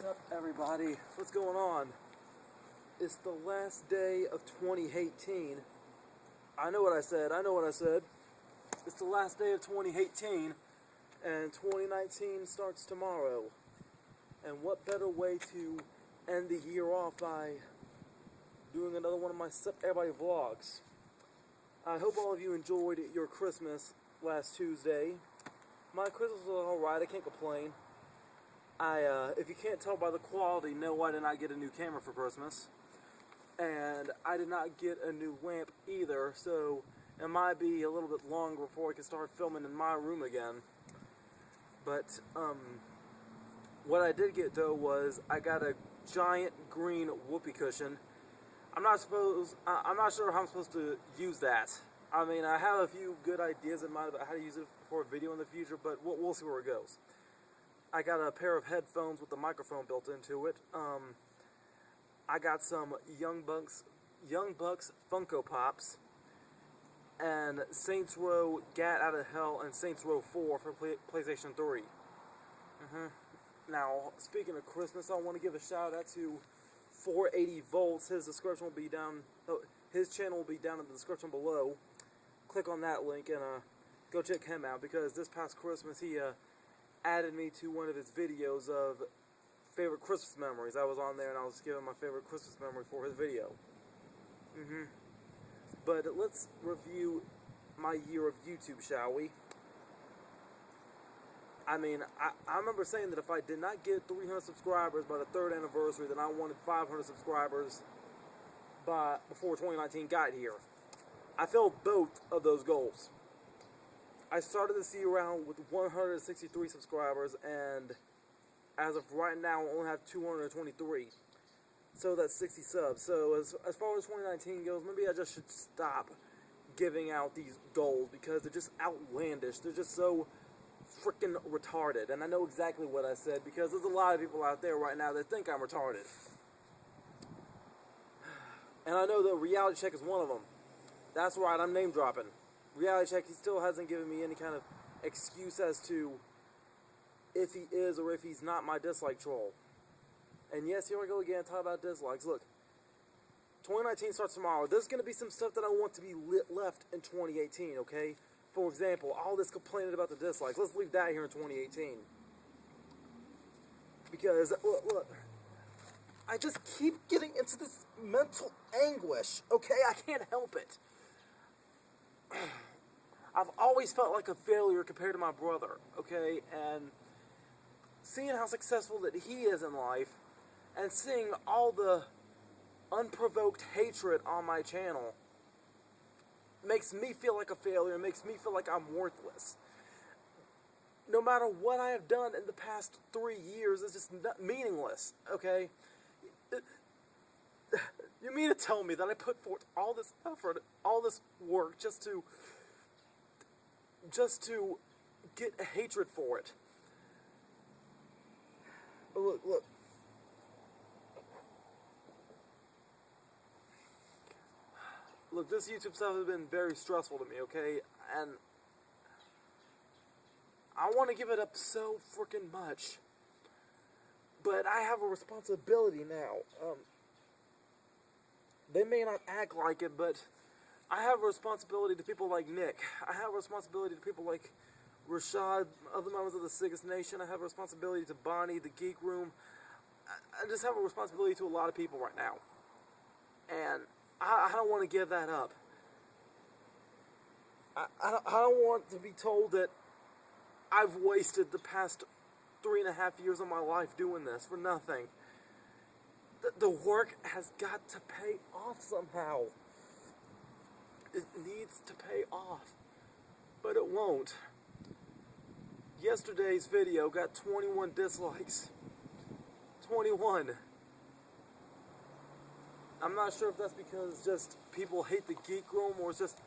Sup everybody, what's going on? It's the last day of 2018. I know what I said. It's the last day of 2018 and 2019 starts tomorrow. And what better way to end the year off by doing another one of my Sup Everybody vlogs. I hope all of you enjoyed your Christmas last Tuesday. My Christmas was alright, I can't complain. If you can't tell by the quality, no, I did not get a new camera for Christmas. And I did not get a new lamp either, so it might be a little bit longer before I can start filming in my room again. But, what I did get, though, was I got a giant green whoopee cushion. I'm not sure how I'm supposed to use that. I mean, I have a few good ideas in mind about how to use it for a video in the future, but we'll see where it goes. I got a pair of headphones with a microphone built into it. I got some Young Bucks Funko Pops, and Saints Row Gat Out of Hell and Saints Row 4 for PlayStation 3. Now, speaking of Christmas, I want to give a shout out to 480 Volts. His description will be down. His channel will be down in the description below. Click on that link and go check him out, because this past Christmas he added me to one of his videos of favorite Christmas memories. I was on there and I was giving my favorite Christmas memory for his video. But let's review my year of YouTube, shall we? I mean, I remember saying that if I did not get 300 subscribers by the 3rd anniversary, then I wanted 500 subscribers before 2019 got here. I filled both of those goals. I started this year around with 163 subscribers, and as of right now, I only have 223. So that's 60 subs. So as far as 2019 goes, maybe I just should stop giving out these goals, because they're just outlandish. They're just so freaking retarded. And I know exactly what I said, because there's a lot of people out there right now that think I'm retarded. And I know that Reality Check is one of them. That's right, I'm name dropping. Reality Check, he still hasn't given me any kind of excuse as to if he is or if he's not my dislike troll. And yes, here I go again, talking about dislikes. Look, 2019 starts tomorrow. There's going to be some stuff that I want to be left in 2018, okay? For example, all this complaining about the dislikes. Let's leave that here in 2018. Because, look, I just keep getting into this mental anguish, okay? I can't help it. I've always felt like a failure compared to my brother, okay? And seeing how successful that he is in life, and seeing all the unprovoked hatred on my channel, makes me feel like a failure, makes me feel like I'm worthless. No matter what I have done in the past 3 years, it's just meaningless, okay? You mean to tell me that I put forth all this effort, all this work, just to get hatred for it? Look. Look, this YouTube stuff has been very stressful to me, okay? And I want to give it up so freaking much. But I have a responsibility now. They may not act like it, but I have a responsibility to people like Nick. I have a responsibility to people like Rashad, other members of the Sickest Nation. I have a responsibility to Bonnie, the Geek Room. I just have a responsibility to a lot of people right now. And I don't want to give that up. I don't want to be told that I've wasted the past 3.5 years of my life doing this for nothing. The work has got to pay off somehow. It needs to pay off. But it won't. Yesterday's video got 21 dislikes. 21. I'm not sure if that's because just people hate the Geek Room or it's just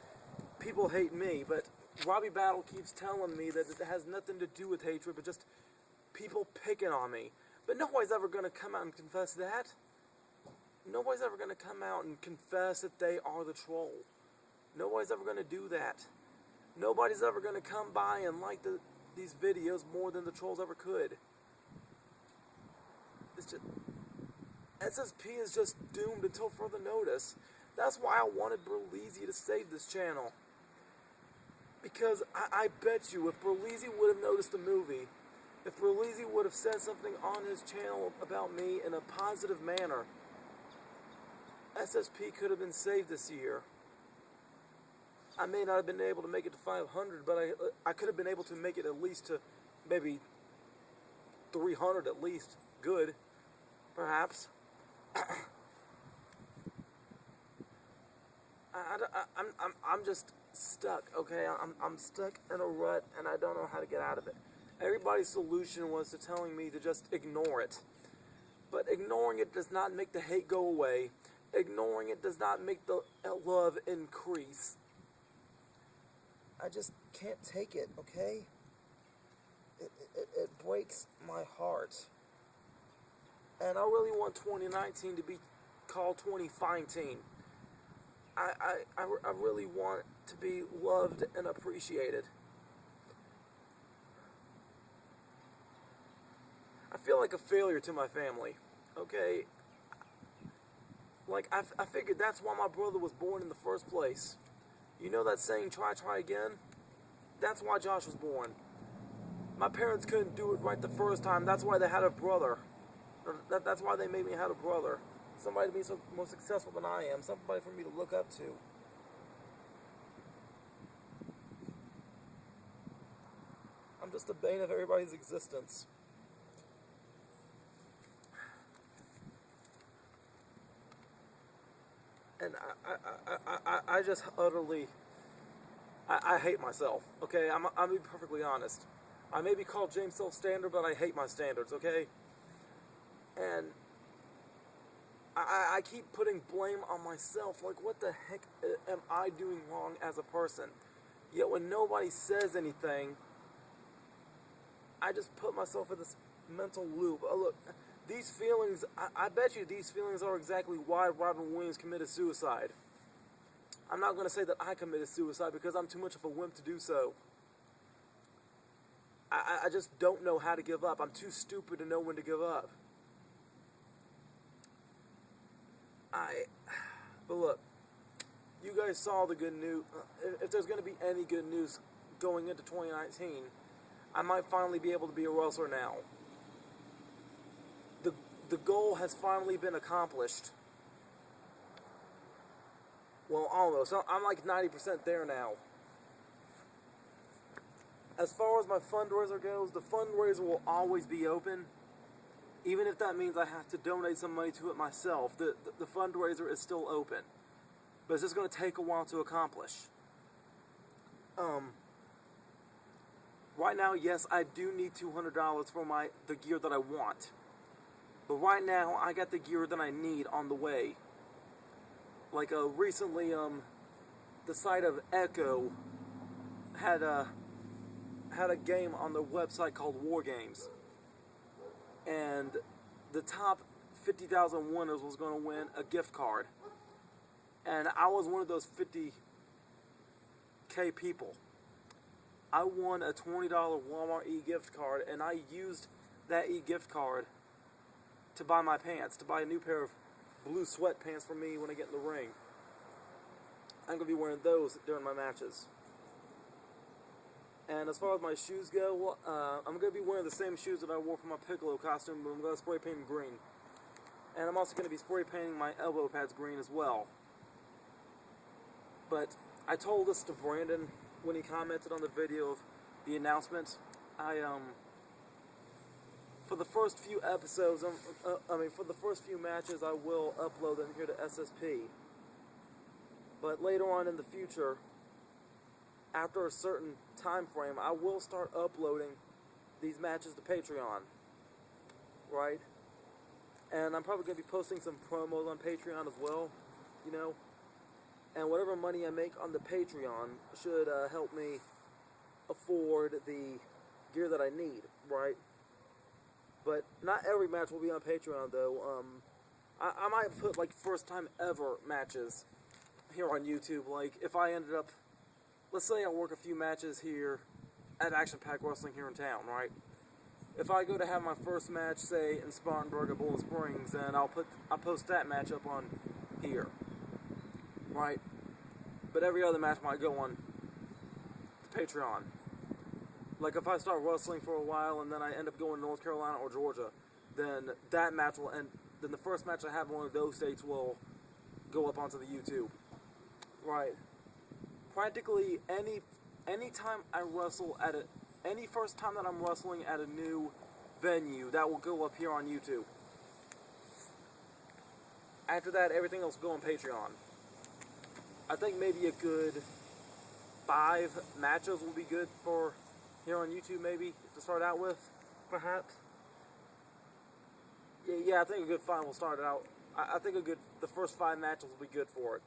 people hate me, but Robbie Battle keeps telling me that it has nothing to do with hatred, but just people picking on me. But nobody's ever going to come out and confess that. Nobody's ever going to come out and confess that they are the troll. Nobody's ever going to do that. Nobody's ever going to come by and like these videos more than the trolls ever could. it's just, SSP is just doomed until further notice. That's why I wanted Berleezy to save this channel. Because I bet you, if Berleezy would have noticed the movie, if Berleezy would have said something on his channel about me in a positive manner, SSP could have been saved this year. I may not have been able to make it to 500, but I could have been able to make it at least to maybe 300 at least. Good, perhaps. I'm just stuck, okay? I'm stuck in a rut, and I don't know how to get out of it. Everybody's solution was to telling me to just ignore it. But ignoring it does not make the hate go away. Ignoring it does not make the love increase. I just can't take it, okay? It breaks my heart. And I really want 2019 to be called 2019. I really want to be loved and appreciated. I feel like a failure to my family, okay? Like, I figured that's why my brother was born in the first place. You know that saying, try again? That's why Josh was born. My parents couldn't do it right the first time. That's why they had a brother. That's why they made me have a brother. Somebody to be so more successful than I am. Somebody for me to look up to. I'm just the bane of everybody's existence. And I just utterly, I hate myself, okay? I'm gonna be perfectly honest. I may be called James Self-Standard, but I hate my standards, okay? And I keep putting blame on myself. Like, what the heck am I doing wrong as a person? Yet when nobody says anything, I just put myself in this mental loop. Oh, look, these feelings, I bet you these feelings are exactly why Robin Williams committed suicide. I'm not going to say that I committed suicide because I'm too much of a wimp to do so. I just don't know how to give up. I'm too stupid to know when to give up. But look, you guys saw the good news. If there's going to be any good news going into 2019, I might finally be able to be a wrestler now. The goal has finally been accomplished. Well, almost. I'm like 90% there now. As far as my fundraiser goes, the fundraiser will always be open. Even if that means I have to donate some money to it myself, the fundraiser is still open. But it's just going to take a while to accomplish. Right now, yes, I do need $200 for the gear that I want. But right now, I got the gear that I need on the way. Like, recently, the site of Echo had a game on their website called War Games. And the top 50,000 winners was going to win a gift card. And I was one of those 50K people. I won a $20 Walmart e-gift card, and I used that e-gift card to buy my pants, to buy a new pair of blue sweatpants for me when I get in the ring. I'm going to be wearing those during my matches. And as far as my shoes go, I'm going to be wearing the same shoes that I wore for my Piccolo costume, but I'm going to spray paint them green. And I'm also going to be spray painting my elbow pads green as well. But I told this to Brandon when he commented on the video of the announcement. For the first few episodes, for the first few matches, I will upload them here to SSP. But later on in the future, after a certain time frame, I will start uploading these matches to Patreon, right? And I'm probably going to be posting some promos on Patreon as well, you know? And whatever money I make on the Patreon should help me afford the gear that I need, right? But not every match will be on Patreon, though. I might put, like, first-time ever matches here on YouTube. Like, if I ended up, let's say I work a few matches here at Action Pack Wrestling here in town, right? if I go to have my first match, say in Spartanburg at Boulder Springs, then I'll post that match up on here, right? But every other match might go on the Patreon. Like if I start wrestling for a while and then I end up going to North Carolina or Georgia, then that match will end. Then the first match I have in one of those states will go up onto the YouTube, right? Practically any time I wrestle at any first time that I'm wrestling at a new venue, that will go up here on YouTube. After that, everything else will go on Patreon. I think maybe a good 5 matches will be good for here on YouTube, maybe to start out with, perhaps. Yeah, I think a good 5 will start it out. I think the first 5 matches will be good for it.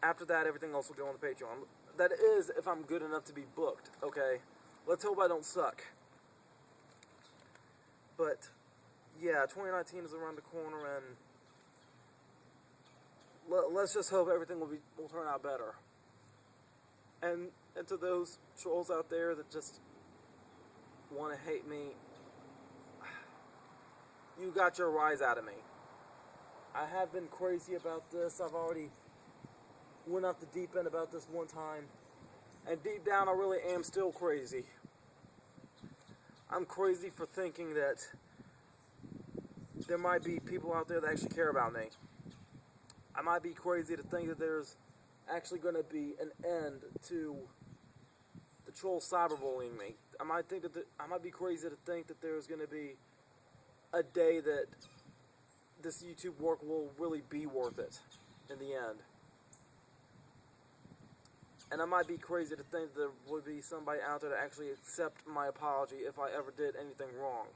After that, everything else will go on the Patreon. That is, if I'm good enough to be booked, okay? Let's hope I don't suck. But, yeah, 2019 is around the corner, and let's just hope everything will turn out better. And to those trolls out there that just want to hate me, you got your rise out of me. I have been crazy about this. I've already went off the deep end about this one time, and deep down I really am still crazy. I'm crazy for thinking that there might be people out there that actually care about me. I might be crazy to think that there's actually going to be an end to the trolls cyberbullying me. I might be crazy to think that there's going to be a day that this YouTube work will really be worth it in the end. And I might be crazy to think there would be somebody out there to actually accept my apology if I ever did anything wrong.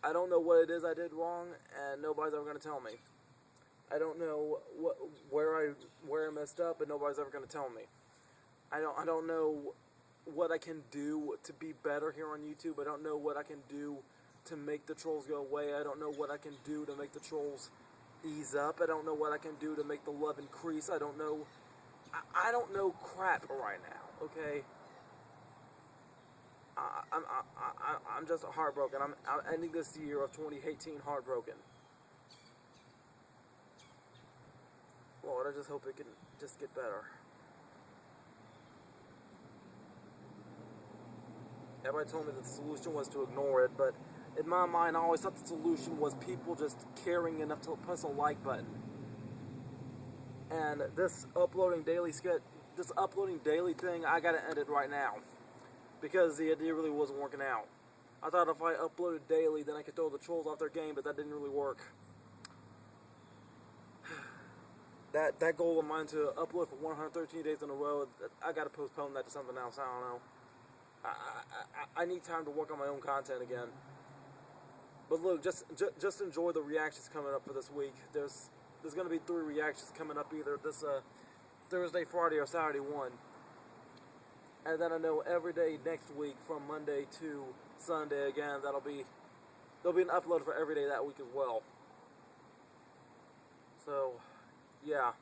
I don't know what it is I did wrong, and nobody's ever going to tell me. I don't know where I messed up, but nobody's ever going to tell me. I don't know what I can do to be better here on YouTube. I don't know what I can do to make the trolls go away. I don't know what I can do to make the trolls ease up. I don't know what I can do to make the love increase. I don't know crap right now, okay? I'm just heartbroken. I'm ending this year of 2018 heartbroken. Lord, I just hope it can just get better. Everybody told me that the solution was to ignore it, but in my mind, I always thought the solution was people just caring enough to press a like button. And this uploading daily thing, I gotta end it right now, because the idea really wasn't working out. I thought if I uploaded daily, then I could throw the trolls off their game, but that didn't really work. That goal of mine to upload for 113 days in a row, I gotta postpone that to something else. I don't know. I need time to work on my own content again. But look, just enjoy the reactions coming up for this week. There's going to be 3 reactions coming up, either this Thursday, Friday, or Saturday one. And then I know every day next week from Monday to Sunday again, there'll be an upload for every day that week as well. So, yeah.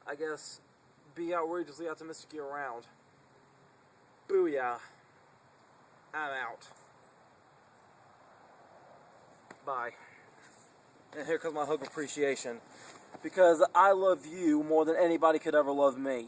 I guess be outrageously optimistic year round. Booyah. I'm out. Bye. And here comes my hug of appreciation. Because I love you more than anybody could ever love me.